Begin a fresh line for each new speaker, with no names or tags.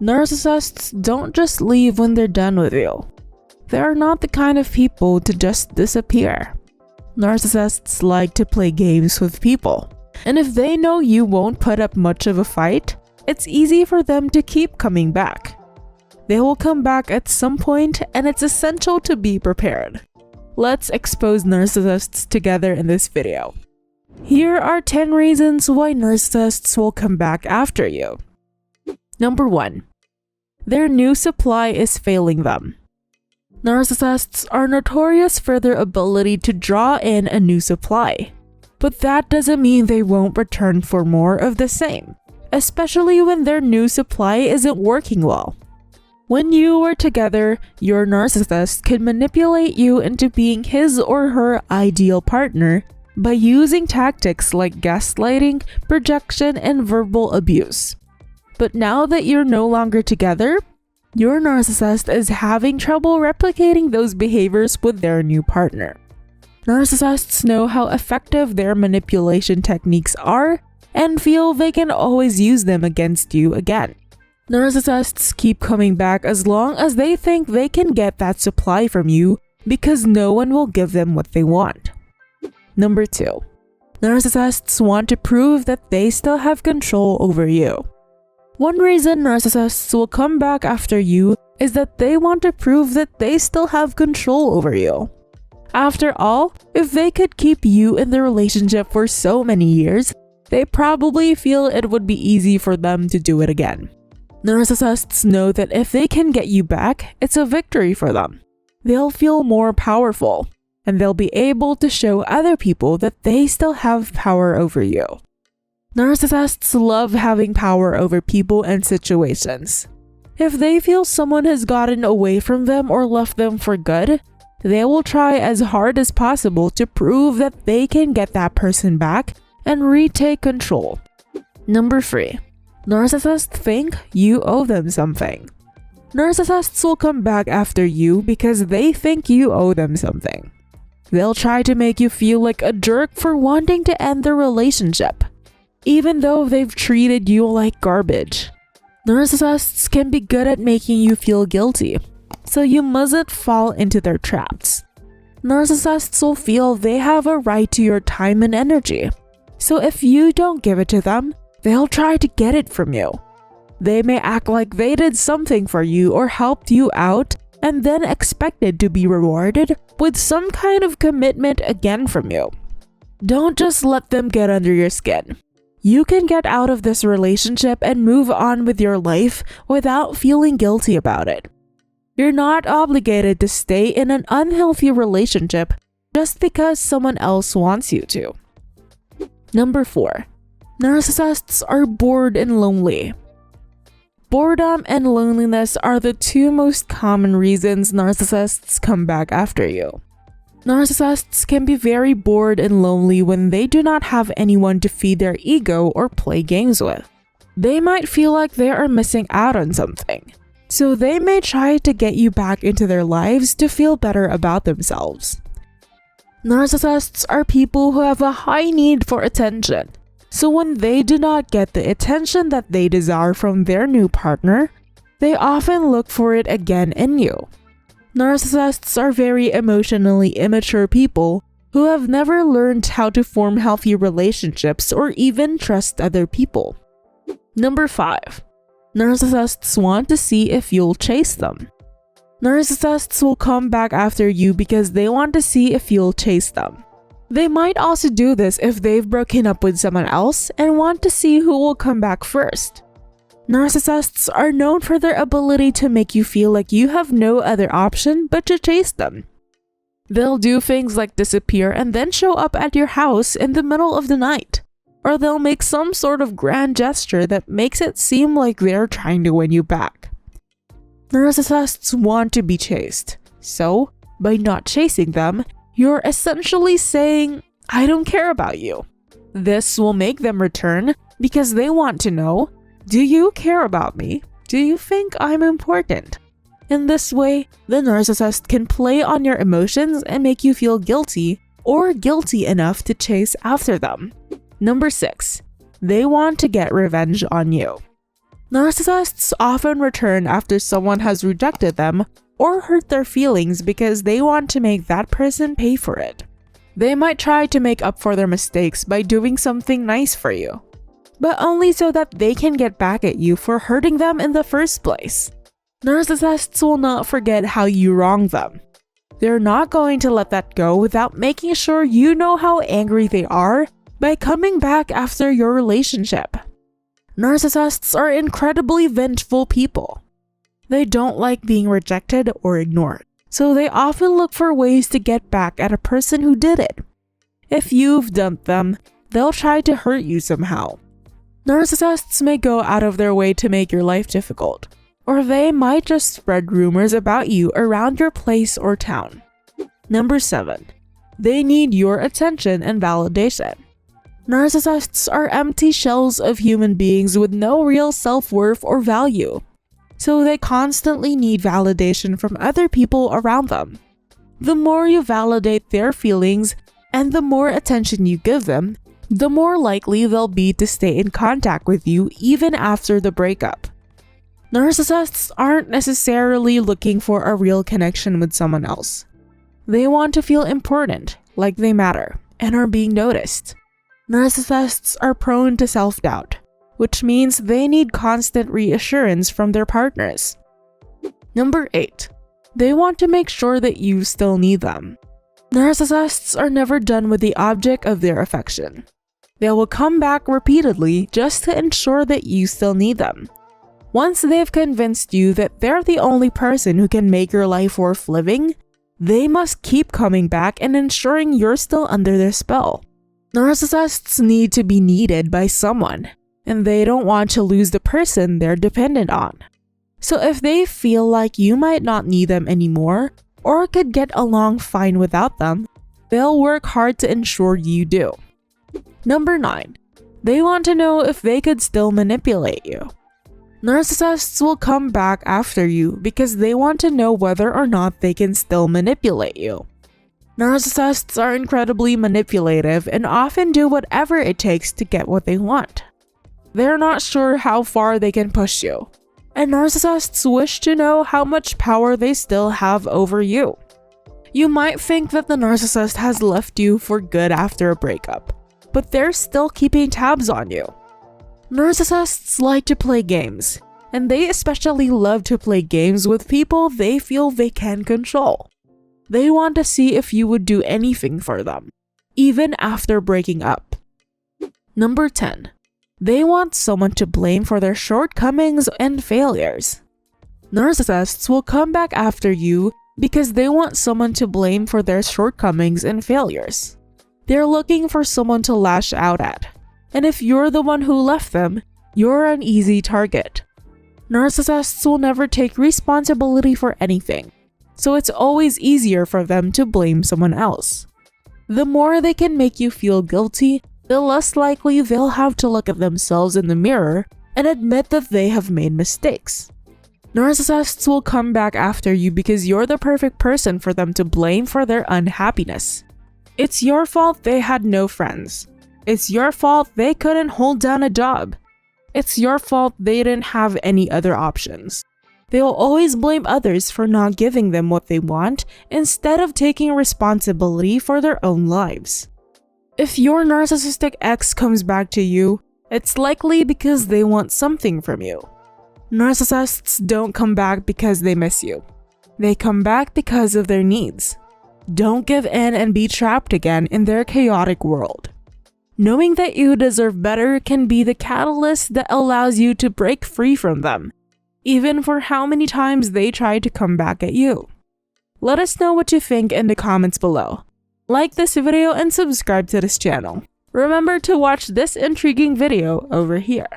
Narcissists don't just leave when they're done with you. They are not the kind of people to just disappear. Narcissists like to play games with people, and if they know you won't put up much of a fight, it's easy for them to keep coming back. They will come back at some point, and it's essential to be prepared. Let's expose narcissists together in this video. Here are 10 reasons why narcissists will come back after you. Number 1. Their new supply is failing them. Narcissists are notorious for their ability to draw in a new supply. But that doesn't mean they won't return for more of the same, especially when their new supply isn't working well. When you are together, your narcissist can manipulate you into being his or her ideal partner by using tactics like gaslighting, projection, and verbal abuse. But now that you're no longer together, your narcissist is having trouble replicating those behaviors with their new partner. Narcissists know how effective their manipulation techniques are and feel they can always use them against you again. Narcissists keep coming back as long as they think they can get that supply from you because no one will give them what they want. Number 2. Narcissists want to prove that they still have control over you. One reason narcissists will come back after you is that they want to prove that they still have control over you. After all, if they could keep you in the relationship for so many years, they probably feel it would be easy for them to do it again. Narcissists know that if they can get you back, it's a victory for them. They'll feel more powerful, and they'll be able to show other people that they still have power over you. Narcissists love having power over people and situations. If they feel someone has gotten away from them or left them for good, they will try as hard as possible to prove that they can get that person back and retake control. Number 3. Narcissists think you owe them something. Narcissists will come back after you because they think you owe them something. They'll try to make you feel like a jerk for wanting to end the relationship, even though they've treated you like garbage. Narcissists can be good at making you feel guilty, so you mustn't fall into their traps. Narcissists will feel they have a right to your time and energy, so if you don't give it to them, they'll try to get it from you. They may act like they did something for you or helped you out and then expected to be rewarded with some kind of commitment again from you. Don't just let them get under your skin. You can get out of this relationship and move on with your life without feeling guilty about it. You're not obligated to stay in an unhealthy relationship just because someone else wants you to. Number 4. Narcissists are bored and lonely. Boredom and loneliness are the 2 most common reasons narcissists come back after you. Narcissists can be very bored and lonely when they do not have anyone to feed their ego or play games with. They might feel like they are missing out on something, so they may try to get you back into their lives to feel better about themselves. Narcissists are people who have a high need for attention, so when they do not get the attention that they desire from their new partner, they often look for it again in you. Narcissists are very emotionally immature people who have never learned how to form healthy relationships or even trust other people. Number 5. Narcissists want to see if you'll chase them. Narcissists will come back after you because they want to see if you'll chase them. They might also do this if they've broken up with someone else and want to see who will come back first. Narcissists are known for their ability to make you feel like you have no other option but to chase them. They'll do things like disappear and then show up at your house in the middle of the night. Or they'll make some sort of grand gesture that makes it seem like they're trying to win you back. Narcissists want to be chased, so by not chasing them, you're essentially saying, "I don't care about you." This will make them return because they want to know, do you care about me? Do you think I'm important? In this way, the narcissist can play on your emotions and make you feel guilty or guilty enough to chase after them. Number 6. They want to get revenge on you. Narcissists often return after someone has rejected them or hurt their feelings because they want to make that person pay for it. They might try to make up for their mistakes by doing something nice for you, but only so that they can get back at you for hurting them in the first place. Narcissists will not forget how you wronged them. They're not going to let that go without making sure you know how angry they are by coming back after your relationship. Narcissists are incredibly vengeful people. They don't like being rejected or ignored, so they often look for ways to get back at a person who did it. If you've dumped them, they'll try to hurt you somehow. Narcissists may go out of their way to make your life difficult, or they might just spread rumors about you around your place or town. Number 7. They need your attention and validation. Narcissists are empty shells of human beings with no real self-worth or value, so they constantly need validation from other people around them. The more you validate their feelings and the more attention you give them, the more likely they'll be to stay in contact with you even after the breakup. Narcissists aren't necessarily looking for a real connection with someone else. They want to feel important, like they matter, and are being noticed. Narcissists are prone to self-doubt, which means they need constant reassurance from their partners. Number 8. They want to make sure that you still need them. Narcissists are never done with the object of their affection. They will come back repeatedly just to ensure that you still need them. Once they've convinced you that they're the only person who can make your life worth living, they must keep coming back and ensuring you're still under their spell. Narcissists need to be needed by someone, and they don't want to lose the person they're dependent on. So if they feel like you might not need them anymore, or could get along fine without them, they'll work hard to ensure you do. Number 9. They want to know if they could still manipulate you. Narcissists will come back after you because they want to know whether or not they can still manipulate you. Narcissists are incredibly manipulative and often do whatever it takes to get what they want. They're not sure how far they can push you, and narcissists wish to know how much power they still have over you. You might think that the narcissist has left you for good after a breakup, but they're still keeping tabs on you. Narcissists like to play games, and they especially love to play games with people they feel they can control. They want to see if you would do anything for them, even after breaking up. Number 10. They want someone to blame for their shortcomings and failures. Narcissists will come back after you because they want someone to blame for their shortcomings and failures. They're looking for someone to lash out at, and if you're the one who left them, you're an easy target. Narcissists will never take responsibility for anything, so it's always easier for them to blame someone else. The more they can make you feel guilty, the less likely they'll have to look at themselves in the mirror and admit that they have made mistakes. Narcissists will come back after you because you're the perfect person for them to blame for their unhappiness. It's your fault they had no friends. It's your fault they couldn't hold down a job. It's your fault they didn't have any other options. They will always blame others for not giving them what they want instead of taking responsibility for their own lives. If your narcissistic ex comes back to you, it's likely because they want something from you. Narcissists don't come back because they miss you. They come back because of their needs. Don't give in and be trapped again in their chaotic world. Knowing that you deserve better can be the catalyst that allows you to break free from them, even for how many times they try to come back at you. Let us know what you think in the comments below. Like this video and subscribe to this channel. Remember to watch this intriguing video over here.